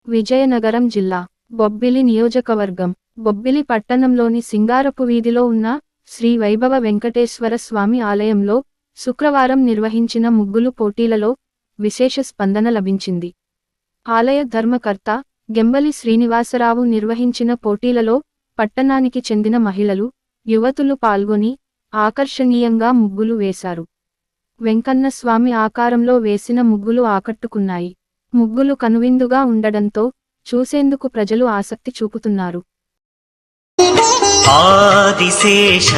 విజయనగరం జిల్లా బొబ్బిలి నియోజకవర్గం బొబ్బిలి పట్టణంలోని సింగారపు వీధిలో ఉన్న శ్రీ వైభవ వెంకటేశ్వర స్వామి ఆలయంలో శుక్రవారం నిర్వహించిన ముగ్గులు పోటీలలో విశేష స్పందన లభించింది. ఆలయ ధర్మకర్త గెంబలి శ్రీనివాసరావు నిర్వహించిన పోటీలలో పట్టణానికి చెందిన మహిళలు, యువతులు పాల్గొని ఆకర్షణీయంగా ముగ్గులు వేశారు. వెంకన్న స్వామి ఆకారంలో వేసిన ముగ్గులు ఆకట్టుకున్నాయి. ముగ్గులు కనువిందుగా ఉండడంతో చూసేందుకు ప్రజలు ఆసక్తి చూపుతున్నారు. ఆదిశేష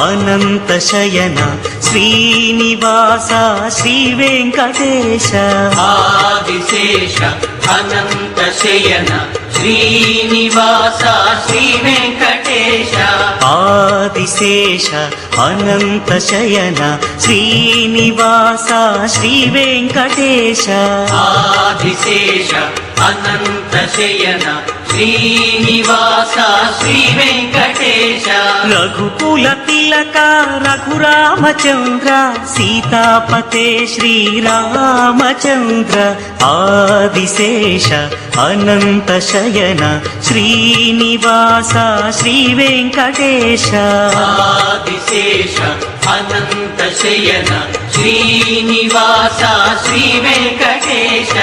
అనంత శయన శ్రీనివాస శ్రీ వెంకటేశ. ఆదిశేష అనంత శయన శ్రీనివాస శ్రీ వెంకటేశ. ఆదిశేష అనంత శయన శ్రీనివాస శ్రీ వెంకటేశ. ఆదిశేష అనంత శయన శ్రీనివాస శ్రీ వెంకటేశ. రఘుకుల తిలక రఘురామచంద్ర సీతాపతే శ్రీరామచంద్ర. ఆదిశేష అనంత శయన శ్రీనివాస శ్రీ వెంకటేశ. ఆదిశేష అనంత శయన శ్రీనివాస శ్రీ వెంకటేశ.